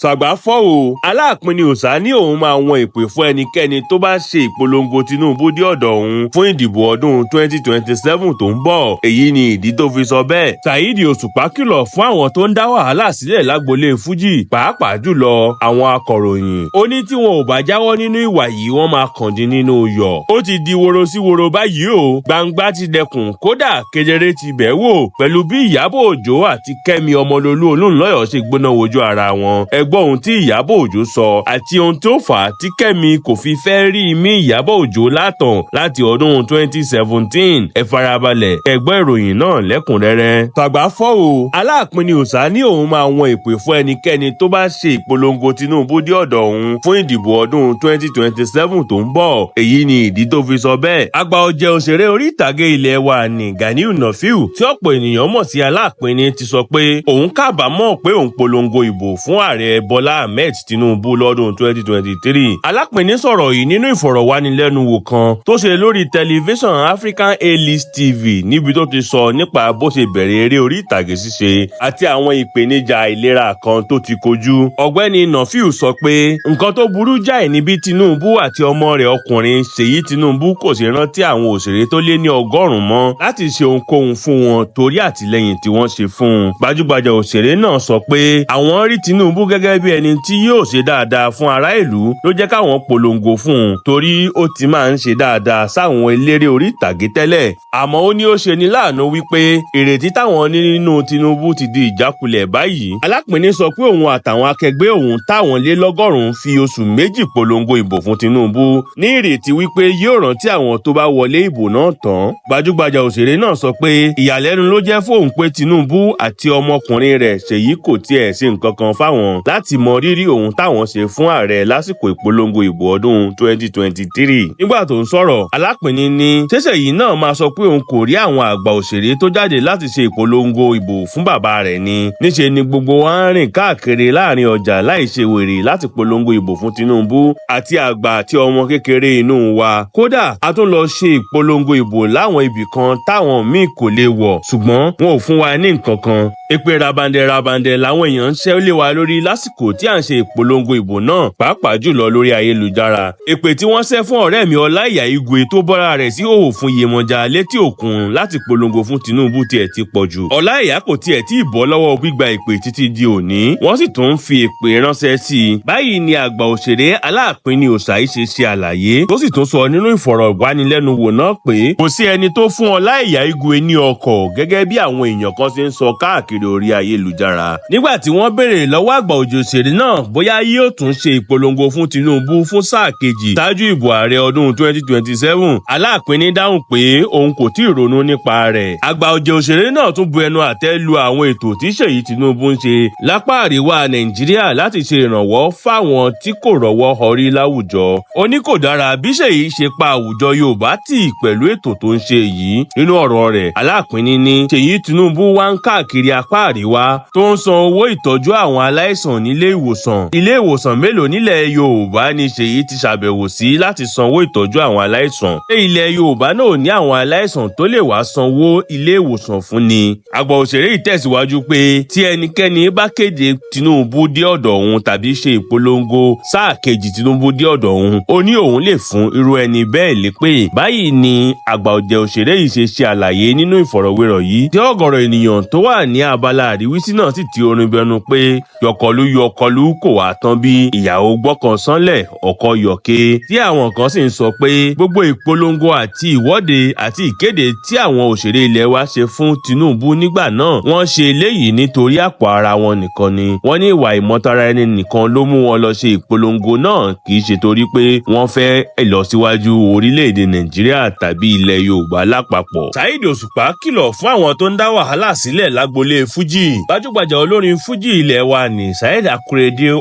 Ṣàgbà fọ́ o, Alapini Oṣa ní òun máa wọn ìpè fún ẹnikẹ́ni tó bá ṣe ìpolongo Tinubu dé ọ̀dọ̀ òun fún ìdìbò ọdún 2027 tó ń bọ̀. Èyí ni ìdí tó fi sọ bẹ́ẹ̀. Saheed Osupa kìlọ̀ fún àwọn tó ń dá wàhálà sílẹ̀ Lagbo'Le Fuji, pàápàá jùlọ àwọn akọ̀ròyìn. Ó ní tí wọn ò bá jáwọ́ nínú ìwà yìí wọ́n máa kàndín nínú yọ̀. Ó ti di woro sí woro báyìí o, gbangba ti dẹkùn, kódà kedere ti bẹ̀ wò pẹ̀lú bí Iyabo Ojo àti Kemi Olunloyo ṣe gbóná wojú ara wọn. Gbọ́ ohun tí Iyabo Ojo sọ àti ohun tó fà á tí Kemi kò fi fẹ́ rí imí Iyabo Ojo látàn láti ọdún 2017. Ẹ farabalẹ̀ ẹ gbọ́ ìròyìn náà lẹ́kùnrẹ́rẹ́. Ṣàgbà fọ́ o, Alapini Oṣa ní òun máa wọn ìpè fún ẹnikẹ́ni tó bá ṣe ìpolongo Tinubu dé ọ̀dọ̀ òun fún ìdìbò ọdún 2027 tó ń bọ̀. Èyí ni ìdí tó fi sọ bẹ́ẹ̀. Àgbà ọ̀jẹ̀ òṣèré orí ìtàgé ilẹ̀ wa ní Ganiyu Nafiu tí ọ̀pọ̀ ènìyàn mọ̀ sí Alapini ti sọ pé òun kábàámọ̀ pé òun polongo ìbò fún ààrẹ Bọ́lá Ahmed Tinubu lọ́dún 2023. Alapini sọ̀rọ̀ yìí nínú ìfọ̀rọ̀wánilẹ́nuwò kan tó ṣe lórí tẹlifíṣàn African A-List TV níbi tó ti sọ nípa bó ṣe bẹ̀rẹ̀ eré orí ìtàgé ṣíṣe àti àwọn ìpèníjà ìlera kan tó ti kojú. Ọ̀gbẹ́ni Nafiu sọ pé nǹkan tó burú jáì ní bí Tinubu àti ọmọ rẹ̀ ọkùnrin Ṣẹyin Tinubu kò ṣe rántí àwọn òṣèré tó lé ní 100 mọ́ láti ṣe ohunkóhun fún wọn torí àtìlẹ́yìn tí wọ́n ṣe fún un. Gbajúgbajà òṣèré náà sọ pé àwọn rí Tinubu gẹ́gẹ́ bí ẹni tí yóò ṣe dáadáa fún ará ìlú ló jẹ́ káwọn polongo fún un torí ó ti máa ń ṣe dáadáa sáwọn eléré orí ìtàgé tẹ́lẹ̀. Àmọ́ ó ní ó ṣe ní láàánú wípé ìrètí táwọn ní nínú Tinubu ti di ìjákulẹ̀ báyìí. Alapini sọ pé òun àtàwọn akẹgbẹ́ òun táwọn lé 100 fi oṣù méjì polongo ìbò fún Tinubu ní ìrètí wípé yóò rántí àwọn tó bá wọlé ìbò náà tán. Gbajúgbajà òṣèré náà sọ pé ìyàlẹ́nu ló jẹ́ fóun pé Tinubu àti ọmọkùnrin rẹ̀ Ṣèyí kò tiẹ̀ ṣe nǹkan kan fáwọn láti mọ rírì ohun táwọn ṣe fún ààrẹ lásìkò ìpolongo ìbò ọdún 2023. Nígbà tó ń sọ̀rọ̀, Alapini ní ṣẹ̀ṣẹ̀ yìí náà máa sọ pé òun kò rí àwọn àgbà òṣèré tó jáde láti ṣe ìpolongo ìbò fún bàbá rẹ̀ ni. Níṣe ni gbogbo wa ń rìn káàkiri láàrin ọjà láì ṣe wèrè láti polongo ìbò fún Tinubu àti àgbà àti ọmọ kékeré inú wa. Kódà a tún lọ ṣe ìpolongo ìbò láwọn ibì kan táwọn míì kò lè wọ̀ ṣùgbọ́n wọn ò fún wa ní nǹkan kan. Èpè rabandẹ làwọn èèyàn ń ṣẹ́ lé wa lórí lásìkò tí à ń ṣe ìpolongo ìbò náà pàápàá jùlọ lórí ayélujára. Èpè tí wọ́n ṣẹ́ fún ọ̀rẹ́ mi Ọláìyá Igwe tó bọ́ra rẹ̀ sí òwò fún Iyemọja létí òkun láti polongo fún Tinubu tiẹ̀ ti pọ̀ jù. Ọláìyá kò tiẹ̀ tí ì bọ́ lọ́wọ́ gbígba ìpè títí di òní. Wọ́n sì tún ń fi èpè ránṣẹ́ sí i. Báyìí ni àgbà òṣèré Alapini Oṣa ṣe àlàyé tó sì tún sọ nínú ìfọ̀rọ̀wánilẹ́nuwò náà pé kò sí ẹni tó fún Ọláìyá Igwe ní ọkọ̀ gẹ́gẹ́ bí àwọn èèyàn kan ṣe ń sọ káàkiri orí ayélujára. Nígbà tí wọ́n béèrè lọ́wọ́ àgbà òṣèré náà bóyá yóò tún ṣe ìpolongo fún Tinubu fún sáà kejì ṣáájú ìbò ààrẹ ọdún 2027, Alapini dáhùn pé òun kò tí ì ronú nípa rẹ̀. Àgbà òṣèré náà tún bu ẹnu àtẹ́ lu àwọn ètò tí Ṣèyí Tinubu ń ṣe lápá àríwá Nàìjíríà láti ṣe ìrànwọ́ fáwọn tí kò rọ́wọ́ họrí láwùjọ. Ó ní kò dára bí Ṣèyí ṣe pa àwùjọ Yorùbá tì pẹ̀lú ètò tó ń ṣe yìí. Nínú ọ̀rọ̀ rẹ̀, Alapini ní Ṣèyí Tinubu wá ń káàkiri apá àríwá tó ń san owó ìtọ́jú àwọn aláìsàn nílé ìwòsàn. Ilé ìwòsàn mélòó nílẹ̀ Yorùbá ni Ṣèyí ti ṣàbẹ̀wò sí láti sanwó ìtọ́jú àwọn aláìsàn? Ṣé ilẹ̀ Yorùbá náà ní àwọn aláìsàn tó lè wá sanwó ilé ìwòsàn fún ni? Àgbà òṣèré yìí tẹ̀síwájú pé tí ẹnikẹ́ni bá kéde Tinubu dé ọ̀dọ̀ òun tàbí ṣe ìpolongo sáà kejì Tinubu dé ọ̀dọ̀ òun, ó ní òun lè fún irú ẹni bẹ́ẹ̀ lépè. Báyìí ni àgbà òṣèré yìí ṣe àlàyé nínú ìfọ̀rọ̀wérọ̀ yìí tí ọ̀gọ̀rọ̀ ènìyàn tó wà ní abala àríwísí náà sì ti orin bẹnu pé yọkọlú kò wá tán bí ìyàwó gbọ́kàn sánlẹ̀ ọkọ yọ̀ké, tí àwọn kan sì ń sọ pé gbogbo ìpolongo àti ìwọ́de àti ìkéde tí àwọn òṣèré ilẹ̀ wa ṣe fún Tinubu nígbà náà wọ́n ṣe eléyìí nítorí àpò ara wọn nìkan ni. Wọ́n ní ìwà ìmọ̀tara ẹni nìkan ló mú wọn lọ ṣe ìpolongo náà kì í ṣe torí pé wọ́n fẹ́ ìlọsíwájú orílẹ̀-èdè Nàìjíríà tàbí ilẹ̀ Yorùbá lápapọ̀. Saheed Osupa kìlọ̀ fún àwọn tó ń dá wàhálà sílẹ̀ Lagbo'Le Fuji. Gbajúgbajà olórin Fuji ilẹ̀ wa ní Saheed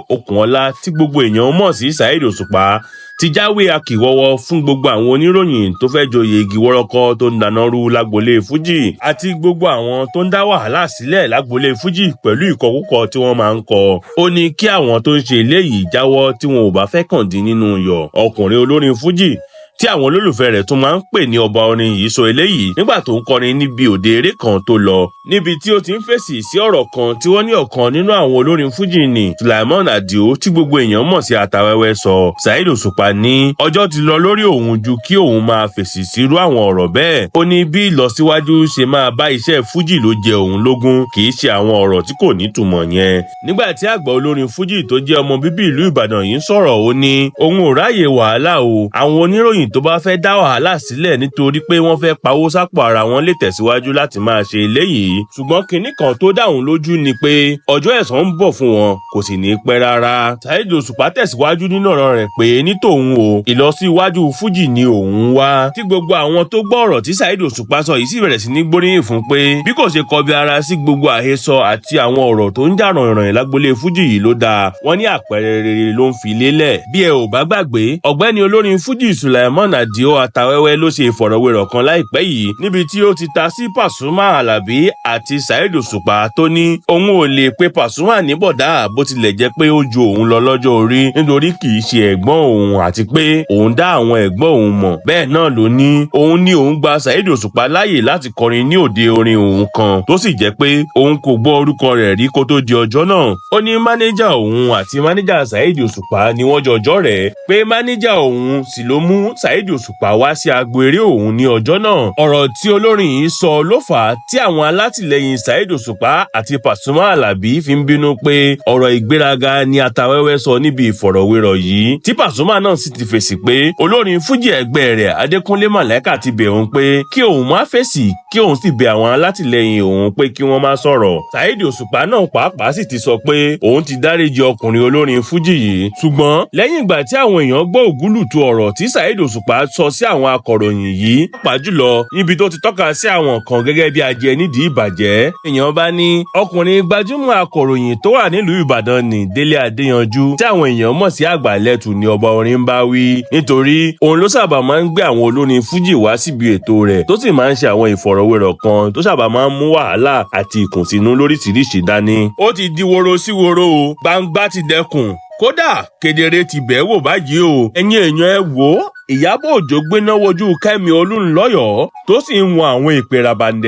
Okunola tí gbogbo èèyàn mọ̀ sí Saheed Osupa ti jáwé akíwọ́wọ́ fún gbogbo àwọn oníròyìn tó fẹ́ joyè igi wọ́rọ́kọ́ tó ń dáná rú Lagbo'Le Fuji àti gbogbo àwọn tó ń dá wàhálà sílẹ̀ Lagbo'Le Fuji pẹ̀lú ìkọkúkọ tí wọ́n máa ń kọ. Ó ní kí àwọn tó ń ṣe eléyìí jáwọ́ tí wọn ò bá fẹ́ kàn dín nínú yọ̀. Ọkùnrin olórin Fuji tí àwọn olólùfẹ́ rẹ̀ tún máa ń pè ní ọba orin yìí sọ eléyìí nígbà tó ń kọrin níbi òde eré kan tó lọ níbi tí ó ti ń fèsì sí ọ̀rọ̀ kan tí wọ́n ní ọ̀kan nínú àwọn olórin Fuji ní Sulaiman Adio tí gbogbo èèyàn mọ̀ sí Atawẹ́wẹ́ sọ. Saheed Osupa ní ọjọ́ ti lọ lórí òun ju kí òun máa fèsì sírú àwọn ọ̀rọ̀ bẹ́ẹ̀. Ó ní bí ìlọsíwájú ṣe máa bá iṣẹ́ Fuji ló jẹ òun lógún kì í ṣe àwọn ọ̀rọ̀ tí kò nítumọ̀ yẹn. Nígbà tí àgbà olórin Fuji tó jẹ́ ọmọ bíbí ìlú Ìbàdàn yìí ń sọ̀rọ̀ ó ní òun ò ráyè wàhálà o. Àwọn oníròyìn tó bá fẹ́ dá wàhálà sílẹ̀ nítorí pé wọ́n fẹ́ pawó sápò ara wọn lè tẹ̀síwájú láti máa ṣe eléyìí. Ṣùgbọ́n kinní kan tó dá òun lójú ni pé ọjọ́ ẹ̀san ń bọ̀ fún wọn kò sì ní pẹ́ rárá. Saheed Osupa tẹ̀síwájú nínú ọ̀rọ̀ rẹ̀ pé ní tòun o ìlọsíwájú Fuji ni òun wá. Tí gbogbo àwọn tó gbọ́ ọ̀rọ̀ tí Saheed Osupa sọ yìí sì bẹ̀rẹ̀ sí ní gbóríyìn fún pé bí kò ṣe kọbi ara sí gbogbo àhesọ àti àwọn ọ̀rọ̀ tó ń jà ràìnràìn lágbolé Fuji yìí ló dáa. Wọ́n ní àpẹẹrẹ rere ló ń fi lélẹ̀. Bí ẹ ò bá gbàgbé ọ̀gbẹ́ni olórin Fuji Sulaiman Adio Atawẹ́wẹ́ ló ṣe ìfọ̀rọ̀wérọ̀ kan láìpẹ́ yìí níbi tí ó ti ta sí Pasuma Alabi àti Saheed Osupa tó ní òun ò lè pe Pasuma ní bọ̀dá bó tilẹ̀ jẹ́ pé ó ju òun lọ lọ́jọ́ orí nítorí kì í ṣe ẹ̀gbọ́n òun àti pé òun dá àwọn ẹ̀gbọ́n òun mọ̀. Bẹ́ẹ̀ náà ló ní òun gba Saheed Osupa láàyè láti kọrin ní òde orin òun kan tó sì jẹ́ pé òun kò gbọ́ orúkọ rẹ̀ rí kó tó di ọjọ́ náà. Ó ní mánéjà òun àti mánéjà Saheed Osupa ni wọ́n jọjọ́ rẹ̀ pé mánéjà òun sì ló mú Saheed Osupa wá sí agbo eré òun ní ọjọ́ náà. Ọ̀rọ̀ tí olórin yìí sọ ló fà á tí àwọn alátìlẹyìn Saheed Osupa àti Pasuma Alabi fi ń bínú pé ọ̀rọ̀ ìgbéraga ni Atawẹ́wẹ́ sọ níbi ìfọ̀rọ̀wérọ̀ yìí tí Pasuma náà sì ti fèsì pé olórin Fuji ẹgbẹ́ rẹ̀ Adékúnlé Màláíkà ti bẹ̀ òun pé kí òun má fèsì kí òun sì bẹ̀ àwọn alátìlẹyìn òun pé kí wọ́n má sọ̀rọ̀. Saheed Osupa náà pàápàá sì ti sọ pé òun ti dáríjì ọkùnrin olórin Fuji yìí. Ṣùgbọ́n lẹ́yìn ìgbà tí àwọn èèyàn gbọ́ ògúlùtù ọ̀rọ̀ tí Saheed Osupa sọ sí àwọn akọ̀ròyìn yìí pàápàá jùlọ níbi tó ti tọ́ka sí àwọn kan gẹ́gẹ́ bí ajẹ nídìí ìbàjẹ́. Èèyàn bá ní ọkùnrin gbajúmọ̀ akọ̀ròyìn tó wà nílùú Ìbàdàn ní Délé Adéyanjú tí àwọn èèyàn mọ̀ sí Àgbàlẹ́tù ni ọba orin bá wí nítorí òun ló sábà máa ń gbé àwọn olórin Fuji wá síbi ètò rẹ̀ tó sì máa ń ṣe àwọn ìfọ̀rọ̀wérọ̀ kan tó sábà máa ń mú wàhálà àti ìkùnsínú lóríṣiríṣi dání. Ó ti di woro sí woro o, gbangba ti dẹkùn kódà kedere ti bẹ́ẹ̀ wò báyìí o. Ẹ̀yin èèyàn ẹ wò ó. Ìyábọ̀ Òjó gbéná wojú Kemi Olunloyo tó sì ń wọn àwọn ìpè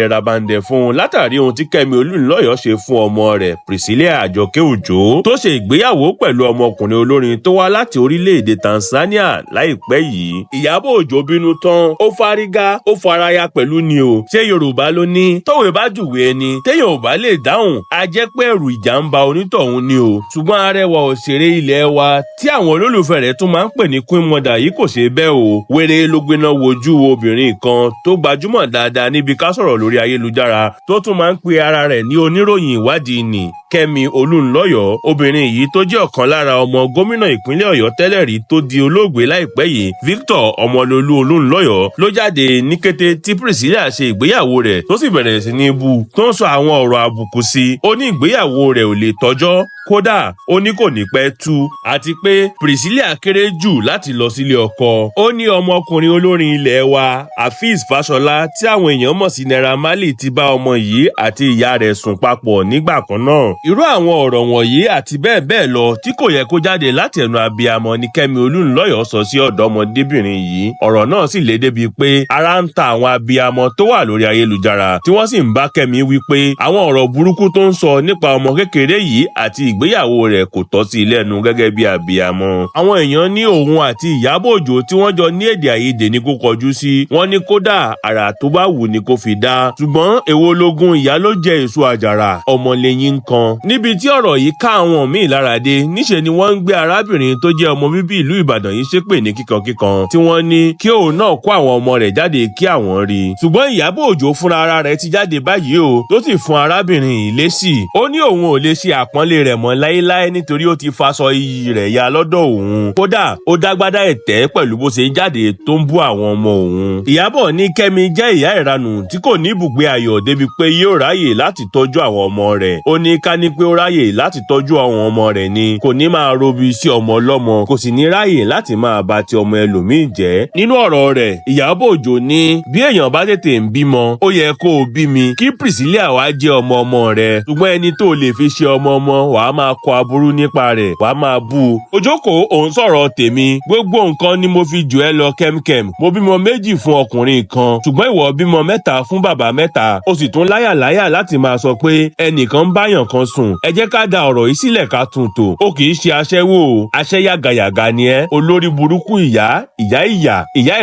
rabandẹ̀ fún un látàrí ohun tí Kemi Olunloyo ṣe fún ọmọ rẹ̀ Priscilla Àjọkẹ́ Òjó tó ṣe ìgbéyàwó pẹ̀lú ọmọkùnrin olórin tó wá láti orílẹ̀-èdè Tanzania láìpẹ́ yìí. Ìyábọ̀ Òjó bínú tán ó fárígá ó faraya pẹ̀lú ni o. Ṣé Yorùbá ló ní tówe bá jùwé ẹni téèyàn ò bá lè dáhùn á jẹ́ pé ẹ̀rù ìjà ń ba onítọ̀hún ni o. Ṣùgbọ́n arẹwà òṣèré ilẹ̀ wa tí àwọn olólùfẹ́ rẹ̀ tún máa ń pè ní Queen Mother yìí kò ṣe bẹ́ẹ̀ o. Wéré ló gbéná wojú obìnrin kan tó gbajúmọ̀ dáadáa níbi ká sọ̀rọ̀ lórí ayélujára tó tún máa ń pe ara rẹ̀ ní oníròyìn ìwádìí ni Kemi Olunloyo. Obìnrin yìí tó jẹ́ ọ̀kan lára ọmọ gómìnà ìpínlẹ̀ Ọ̀yọ́ tẹ́lẹ̀ rí tó di olóògbé láìpẹ́ yìí Victor Ọmọlolú Olunloyo ló jáde ní kété tí Priscilla ṣe ìgbéyàwó rẹ̀ tó sì bẹ̀rẹ̀ sí ní bú tó ń sọ àwọn ọ̀rọ̀ àbùkù sí. Ó ní ìgbéyàwó rẹ̀ ò lè tọ́jọ́ kódà ó ní kò ní pẹ́ tú àti pé Priscilla kéré jù láti lọ sílé ọkọ. Ó ní ọmọkùnrin olórin ilẹ̀ wa Afeez Fáṣọlá tí àwọn èèyàn mọ̀ sí Naira Marley ti bá ọmọ yìí àti ìyá rẹ̀ sùn papọ̀ nígbà kan náà. Irú àwọn ọ̀rọ̀ wọ̀nyí àti bẹ́ẹ̀ bẹ́ẹ̀ lọ tí kò yẹ kó jáde láti ẹnu abiyamọ ni Kemi Olunloyo sọ sí ọ̀dọ́mọdébìnrin yìí. Ọ̀rọ̀ náà sì lé débi pé ara ń ta àwọn abiyamọ tó wà lórí ayélujára tí wọ́n sì ń bá Kemi wí pé àwọn ọ̀rọ̀ burúkú tó ń sọ nípa ọmọ kékeré yìí àti ìgbéyàwó rẹ̀ kò tọ́ sí lẹ́nu gẹ́gẹ́ bí abiyamọ. Àwọn èèyàn ní òun àti Ìyábọ̀ Òjó tí wọ́n jọ ní èdè àìyedè ni kó kọjú sí. Wọ́n ní kódà àrà tó bá wù ni kó fi dá. Ṣùgbọ́n èwo lógún ìyá ló jẹ èso àjàrà ọmọlẹ́yìn kan. Níbi tí ọ̀rọ̀ yìí ká àwọn míì lára dé níṣe ni wọ́n ń gbé arábìnrin tó jẹ́ ọmọ bíbí ìlú Ìbàdàn yìí ṣépè ní kíkankíkan tí wọ́n ní kí òun náà kó àwọn ọmọ rẹ̀ jáde kí àwọn rí. Ṣùgbọ́n Ìyábọ̀ Òjó fúnra ara rẹ̀ ti jáde báyìí o tó sì fún arábìnrin yìí lésì. Ó ní òun ò lè ṣe àpọ́nlé rẹ̀ mọ́ láéláé nítorí ó ti faṣọ iyì rẹ̀ ya lọ́dọ̀ òun. Kódà ó dágbádá ẹ̀tẹ́ pẹ̀lú bó ṣe jáde tó ń bú àwọn ọmọ òun. Ìyábọ̀ ní Kẹ́mi jẹ́ ìyá ìranù tí kò ní ibùgbé ayọ̀ débi pé yóò ráyè láti tọ́jú àwọn ọmọ rẹ̀. Ó ní ká ní pé ó ráyè láti tọ́jú àwọn ọmọ rẹ̀ ni kò ní máa robi sí ọmọ ọlọ́mọ, kò sì ní ráyè láti máa bà ti ọmọ ẹlòmíì jẹ́. Nínú ọ̀rọ̀ rẹ̀, Iyabo Ojo ní bí èèyàn bá tètè ń bímọ ó yẹ kó o bí mi kí Priscilla wá jẹ́ ọmọ rẹ̀, ṣùgbọ́n ẹni tó lè fi ṣe ọmọ wàá máa kọ aburú nípa rẹ̀, wàá máa bú u. Ojoko òun sọ̀rọ̀ tèmi, gbogbo nǹkan ni mo fi jù ẹ́ lọ kẹ́mkẹ́m, mo bímọ 2 fún ọkùnrin kan ṣùgbọ́n ìwọ bímọ 3 fún bàbá 3, o sì tún láyàláyà láti máa sọ pé ẹnìkan ń báyàn kan sùn. Ẹ jẹ́ ká da ọ̀rọ̀ yìí sílẹ̀ ká tún tò. O kì í ṣe aṣẹ́wó, aṣẹ́yàgàyàgà ni ẹ́, olórí burúkú ìyá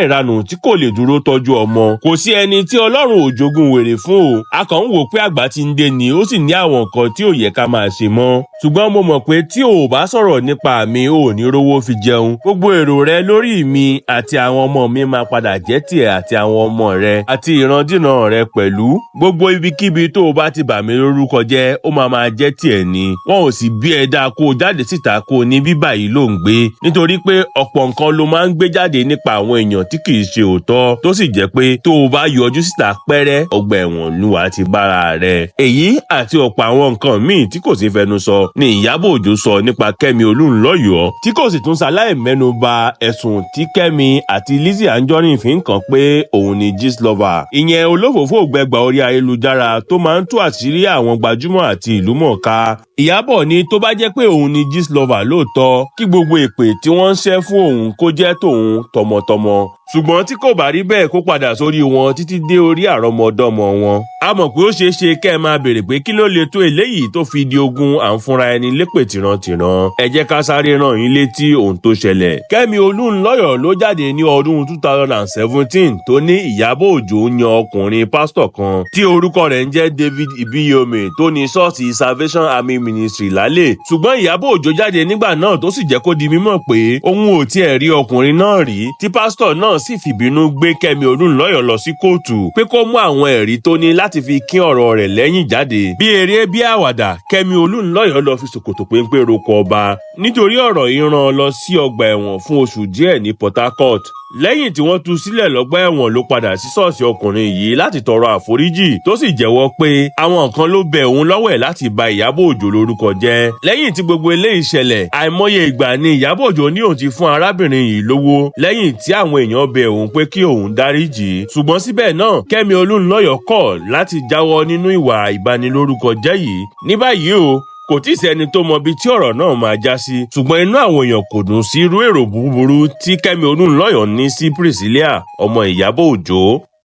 ìranù tí kò lè dúró tọ́jú ọmọ. Kò sí ẹni tí Ọlọ́run ò jogún wèrè fún o. A kàn ń wò pé àgbà ti ń dé ni ó sì ní àwọn nǹkan tí ò yẹ ká máa ṣe mọ́. Ṣùgbọ́n mo mọ̀ pé tí o ò bá sọ̀rọ̀ nípa mi ò ní rówó fi jẹun. Gbogbo èrò rẹ lórí mi àti àwọn ọmọ mi máa padà jẹ́ tiẹ̀ àti àwọn ọmọ rẹ àti ìrandíran rẹ pẹ̀lú. Gbogbo ibikíbi tó o bá ti bà mí lórúkọ jẹ́ ó máa jẹ́ tiẹ̀ ni. Wọn ò sì bí ẹ dáa kó o jáde síta kó o ní bíbà yìí ló ń gbé. Nítorí pé ọ̀pọ̀ nǹkan ló máa ń gbé jáde nípa àwọn èèyàn tí kì í ṣe òótọ́ tó sì jẹ́ pé tó o bá yọjú síta pẹ́rẹ́ ọgbà ẹ̀wọ̀n ló wà ti bára rẹ̀. Èyí àti ọ̀pọ̀ àwọn nǹkan míì tí kò sí fẹnu sọ ni Iyabo Ojo sọ nípa Kemi Olunloyo tí kò sì tún ṣaláì mẹ́nu bà ẹ̀sùn tí Kemi àti Lizzy Anjorin fi ń kàn pé òun ni gist lover. Ìyẹn olófòófó gbẹgbà orí ayélujára tó máa ń tú àṣírí àwọn gbajúmọ̀ àti ìlúmọ̀ọ́ká. Iyabo ní tó bá jẹ́ pé òun ni gist lover lóòótọ́ kí gbogbo èpè tí wọ́n ń ṣẹ́ fún òun kó jẹ́ tòun tọmọtọmọ. Ṣùgbọ́n tí kò bá rí bẹ́ẹ̀ kó padà sórí wọn títí dé orí àrọmọdọ́mọ wọn. A mọ̀ pé ó ṣeé ṣe kẹ́ ẹ máa béèrè pé kí ló lè tó eléyìí tó fi di ogun à ń fúnra ẹni lépè tìrantìran. Ẹ jẹ́ ká sáré rán yín létí ohun tó ṣẹlẹ̀. Kemi Olunloyo ló jáde ní ọdún 2017 tó ní Iyabo Ojo yan ọkùnrin pásítọ̀ kan tí orúkọ rẹ̀ ń jẹ́ David Ibiyome tó ní ṣọ́ọ̀ṣì Salvation Army Ministry lálẹ́. Ṣùgbọ́n Iyabo Ojo jáde nígbà náà tó sì jẹ́ kó di mímọ̀ pé òun ò tiẹ̀ rí ọkùnrin náà rí tí pásítọ̀ náà sì fìbínú gbé Kemi Olunloyo lọ sí kóòtù pé kó mú àwọn ẹ̀rí tó ní láti fi kín ọ̀rọ̀ rẹ̀ lẹ́yìn jáde. Bí eré bí àwàdà Kemi Olunloyo lọ fi ṣòkòtò péńpé roko ọba nítorí ọ̀rọ̀ yìí rán lọ sí ọgbà ẹ̀wọ̀n fún oṣù díẹ̀ ní Port Harcourt. Lẹ́yìn tí wọ́n tú sílẹ̀ lọ́gbà ẹ̀wọ̀n ló padà sí ṣọ́ọ̀ṣì ọkùnrin yìí láti tọrọ àforíjì tó sì jẹ́wọ́ pé àwọn kan ló bẹ òun lọ́wọ́ ẹ̀ láti ba Iyabo Ojo lórúkọ jẹ́. Lẹ́yìn tí gbogbo eléyìí ṣẹlẹ̀ àìmọye ìgbà ni Iyabo Ojo ní òun ti fún arábìnrin yìí lówó lẹ́yìn tí àwọn èèyàn bẹ òun pé kí òun dáríjì. Ṣùgbọ́n síbẹ̀ náà Kemi Olunloyo kọ̀ láti jáwọ́ nínú ìwà ìbanilórúkọ jẹ́ yìí. Ní báyìí o kò tí ì sẹ́ni tó mọ bí tí ọ̀rọ̀ náà máa já sí ṣùgbọ́n inú àwọn èèyàn kò dùn sí irú èrò búburú tí Kemi Olunloyo ní sí Priscilla ọmọ Iyabo Ojo.